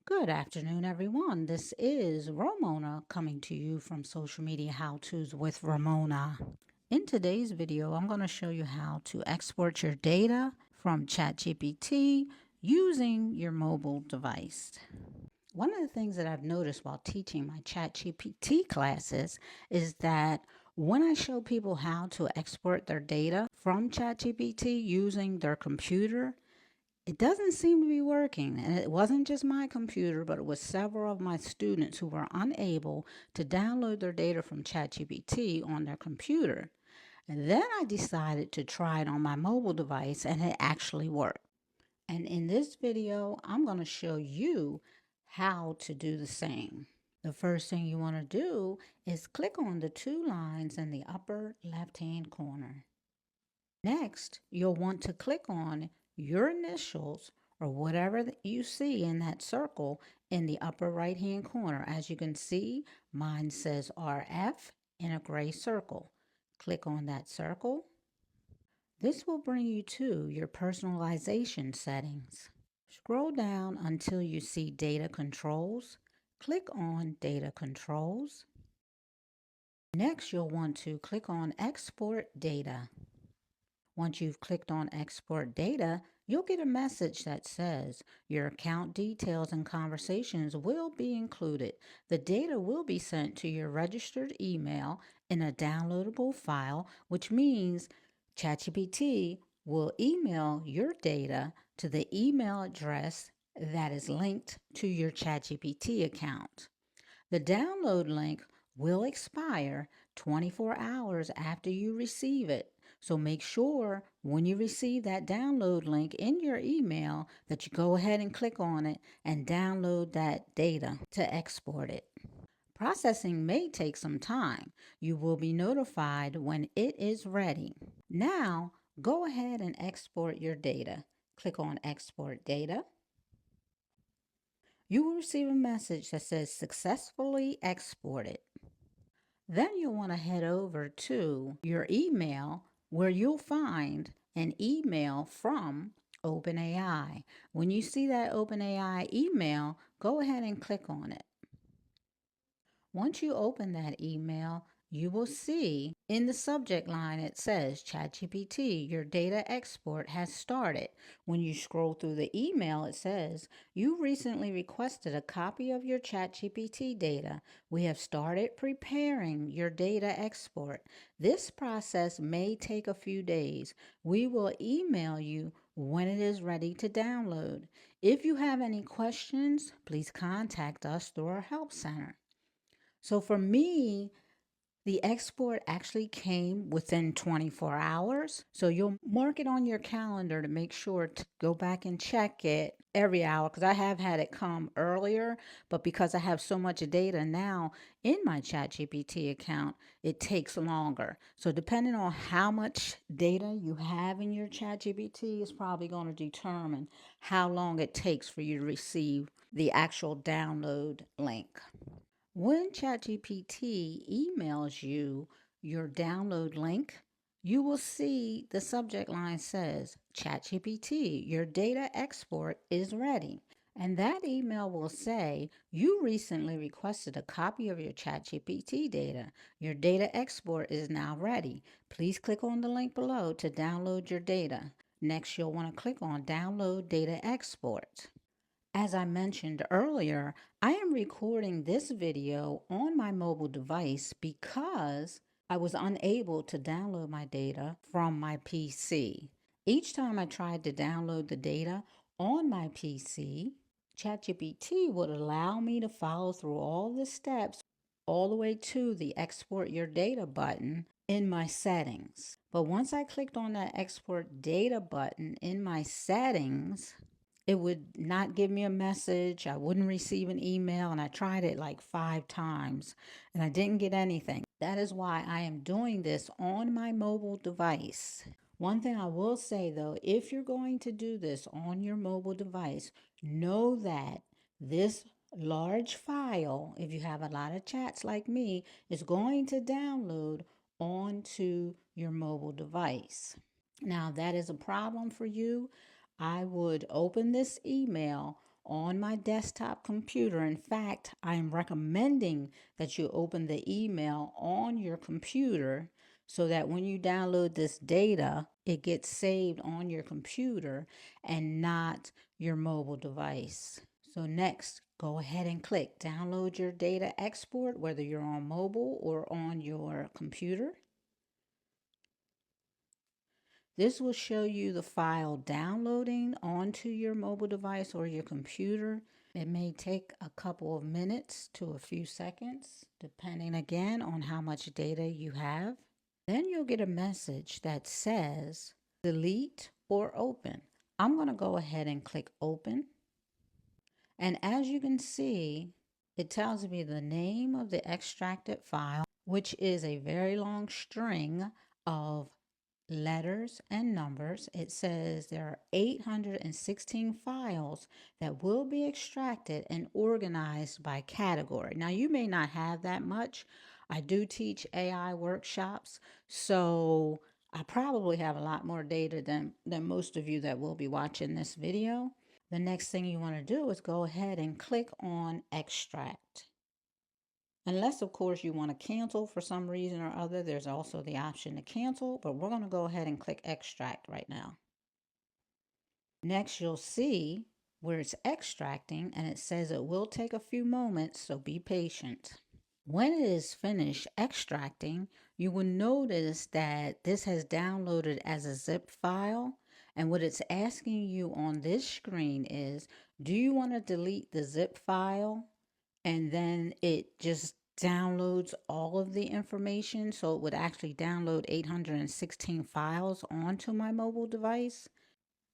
Good afternoon, everyone. This is Ramona coming to you from Social Media How To's with Ramona. In today's video, I'm going to show you how to export your data from ChatGPT using your mobile device. One of the things that I've noticed while teaching my ChatGPT classes is that when I show people how to export their data from ChatGPT using their computer, it doesn't seem to be working. And it wasn't just my computer, but it was several of my students who were unable to download their data from ChatGPT on their computer. And then I decided to try it on my mobile device, and it actually worked. And in this video, I'm going to show you how to do the same. The first thing you want to do is click on the two lines in the upper left-hand corner. Next, you'll want to click on your initials or whatever you see in that circle in the upper right hand corner. As you can see, mine says RF in a gray circle. Click on that circle. This will bring you to your personalization settings. Scroll down until you see Data Controls. Click on Data Controls. Next, you'll want to click on Export Data. Once you've clicked on Export Data, you'll get a message that says your account details and conversations will be included. The data will be sent to your registered email in a downloadable file, which means ChatGPT will email your data to the email address that is linked to your ChatGPT account. The download link will expire 24 hours after you receive it. So make sure when you receive that download link in your email that you go ahead and click on it and download that data to export it. Processing may take some time. You will be notified when it is ready. Now, go ahead and export your data. Click on Export Data. You will receive a message that says successfully exported. Then you'll want to head over to your email where you'll find an email from OpenAI. When you see that OpenAI email, go ahead and click on it. Once you open that email, you will see in the subject line it says ChatGPT, your data export has started. When you scroll through the email, it says you recently requested a copy of your ChatGPT data. We have started preparing your data export. This process may take a few days. We will email you when it is ready to download. If you have any questions, please contact us through our help center. So for me, the export actually came within 24 hours. So you'll mark it on your calendar to make sure to go back and check it every hour, because I have had it come earlier, but because I have so much data now in my ChatGPT account, it takes longer. So depending on how much data you have in your ChatGPT is probably going to determine how long it takes for you to receive the actual download link. When ChatGPT emails you your download link, you will see the subject line says, ChatGPT, your data export is ready. And that email will say, you recently requested a copy of your ChatGPT data. Your data export is now ready. Please click on the link below to download your data. Next, you'll want to click on Download Data Export. As I mentioned earlier, I am recording this video on my mobile device because I was unable to download my data from my PC. Each time I tried to download the data on my PC, ChatGPT would allow me to follow through all the steps all the way to the export your data button in my settings. But once I clicked on that export data button in my settings, it would not give me a message. I wouldn't receive an email, and I tried it like 5 times and I didn't get anything. That is why I am doing this on my mobile device. One thing I will say though, if you're going to do this on your mobile device, know that this large file, if you have a lot of chats like me, is going to download onto your mobile device. Now, that is a problem for you. I would open this email on my desktop computer. In fact, I am recommending that you open the email on your computer so that when you download this data, it gets saved on your computer and not your mobile device. So next, go ahead and click download your data export, whether you're on mobile or on your computer. This will show you the file downloading onto your mobile device or your computer. It may take a couple of minutes to a few seconds, depending again on how much data you have. Then you'll get a message that says delete or open. I'm going to go ahead and click open. And as you can see, it tells me the name of the extracted file, which is a very long string of letters and numbers. It says there are 816 files that will be extracted and organized by category. Now, you may not have that much. I do teach AI workshops, so I probably have a lot more data than most of you that will be watching this video. The next thing you want to do is go ahead and click on extract. Unless, of course, you want to cancel for some reason or other, there's also the option to cancel, but we're going to go ahead and click extract right now. Next, you'll see where it's extracting, and it says it will take a few moments, so be patient. When it is finished extracting, you will notice that this has downloaded as a zip file. And what it's asking you on this screen is, do you want to delete the zip file? And then it just downloads all of the information. So it would actually download 816 files onto my mobile device.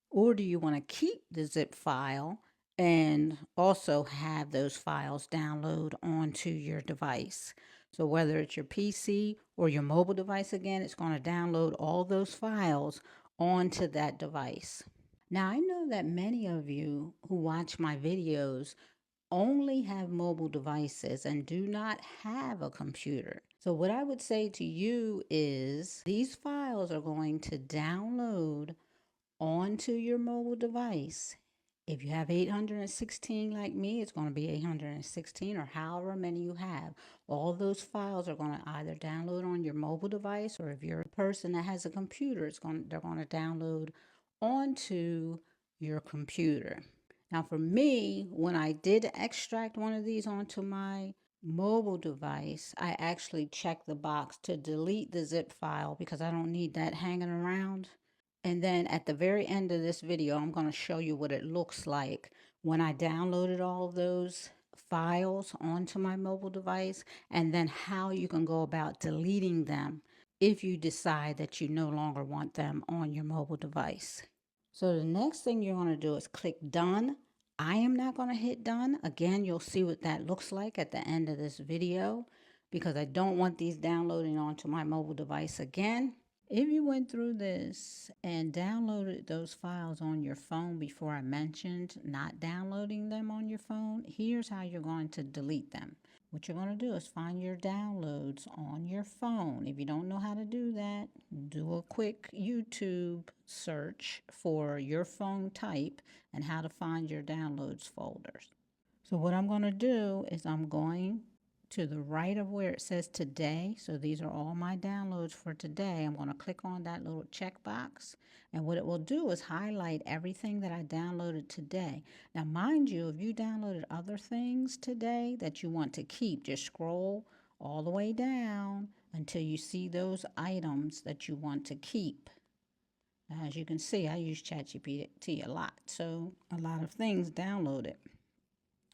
Or do you want to keep the zip file and also have those files download onto your device? So whether it's your PC or your mobile device, again, it's going to download all those files onto that device. Now, I know that many of you who watch my videos only have mobile devices and do not have a computer. So what I would say to you is these files are going to download onto your mobile device. If you have 816 like me, it's going to be 816 or however many you have. All those files are going to either download on your mobile device, or if you're a person that has a computer, they're going to download onto your computer. Now for me, when I did extract one of these onto my mobile device, I actually checked the box to delete the zip file because I don't need that hanging around. And then at the very end of this video, I'm going to show you what it looks like when I downloaded all of those files onto my mobile device, and then how you can go about deleting them if you decide that you no longer want them on your mobile device. So the next thing you're going to do is click done. I am not going to hit done. Again, you'll see what that looks like at the end of this video because I don't want these downloading onto my mobile device again. If you went through this and downloaded those files on your phone before I mentioned not downloading them on your phone, here's how you're going to delete them. What you're going to do is find your downloads on your phone. If you don't know how to do that, do a quick YouTube search for your phone type and how to find your downloads folders. So what I'm going to do is I'm going to the right of where it says today. So these are all my downloads for today. I'm going to click on that little checkbox. And what it will do is highlight everything that I downloaded today. Now, mind you, if you downloaded other things today that you want to keep, just scroll all the way down until you see those items that you want to keep. As you can see, I use ChatGPT a lot. So a lot of things downloaded.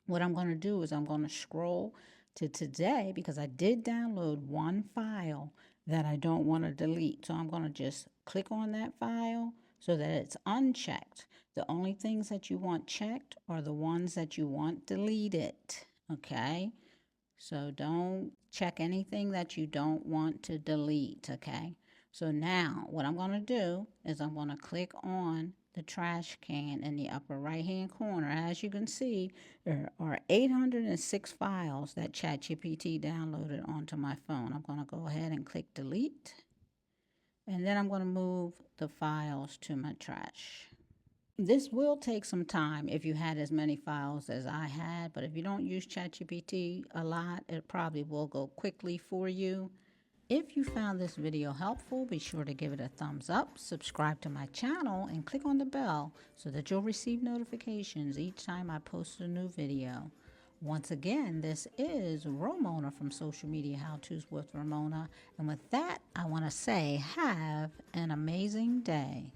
What I'm going to do is I'm going to scroll to today because I did download one file that I don't want to delete. So I'm going to just click on that file so that it's unchecked. The only things that you want checked are the ones that you want deleted. Okay. So don't check anything that you don't want to delete. Okay. So now what I'm going to do is I'm going to click on the trash can in the upper right hand corner. As you can see, there are 806 files that ChatGPT downloaded onto my phone. I'm going to go ahead and click delete. And then I'm going to move the files to my trash. This will take some time if you had as many files as I had, but if you don't use ChatGPT a lot, it probably will go quickly for you. If you found this video helpful, be sure to give it a thumbs up, subscribe to my channel, and click on the bell so that you'll receive notifications each time I post a new video. Once again, this is Ramona from Social Media How To's with Ramona. And with that, I want to say have an amazing day.